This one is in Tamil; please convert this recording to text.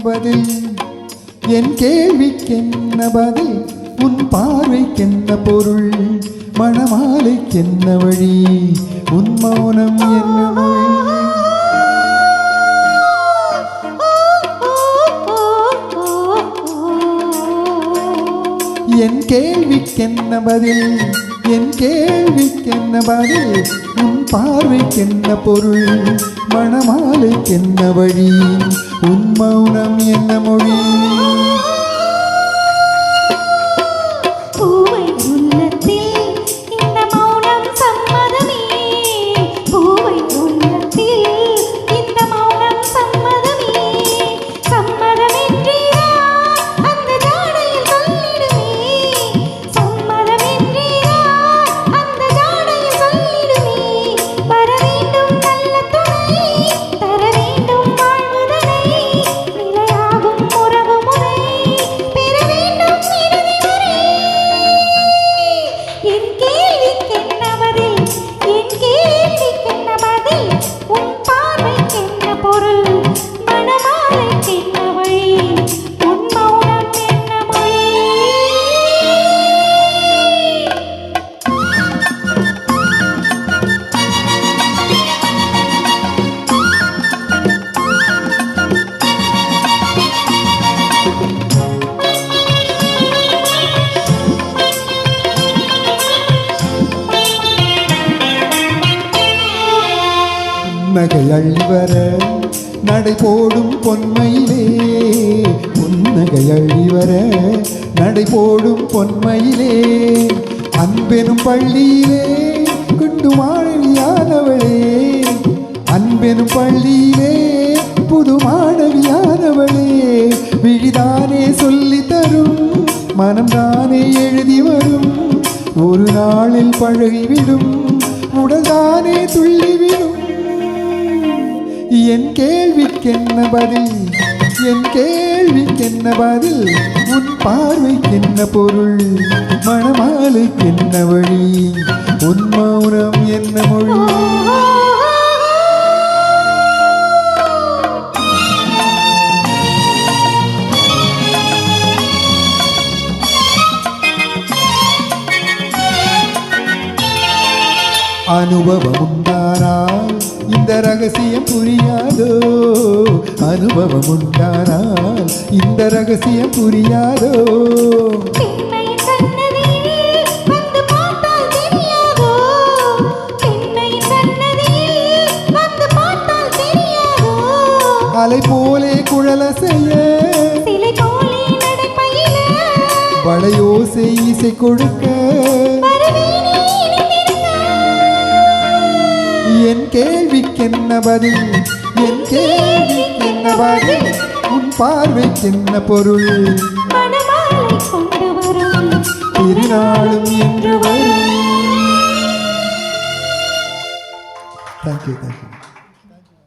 பதில் என் கேள்விக்கென்ன பதில் உன் பார்வைக்கென்ன பொருள் மணமாலைக்கென்ன வழி உன் மௌனம் என்ன மொழி என் கேள்விக்கென்ன பதில் என் கேள்விக்கென்ன பதில் உன் பார்வைக்கென்ன பொருள் மணமாலைக்கென்ன வழி உன் மௌனம் என்ன மொழி புன்னகை அள்ளி வர நடை போடும் பொன்மையிலே புன்னகை அள்ளி வர நடை போடும் பொன்மையிலே அன்பெனும் பள்ளியிலே குண்டு மாணவியானவளே அன்பெனும் பள்ளியிலே புது மாணவியானவளே விழிதானே சொல்லி தரும் மனம்தானே எழுதி வரும் ஒரு நாளில் பழகிவிடும் உடல்தானே துள்ளிவிடும் என் கேள்விக்கென்ன பதில் என் கேள்விக்கென்ன பதில் உன் பார்வைக்கென்ன பொருள் மணமாலைக்கென்ன வழி உன் மௌனம் என்ன மொழி அனுபவம் உண்டானால் இந்த ரகசியம் புரியாதோ அனுபவம் உண்டானால் இந்த ரகசியம் புரியாதோ அலை போலே குழல செய்ய வளையோசை இசை கொடுக்க என் கேள்விக்கென்ன பதில் என் கேள்விக்கென்ன பதில் உன் பார்வைக்கென்ன பொருள் திருநாளும் என்று வரும். Thank you.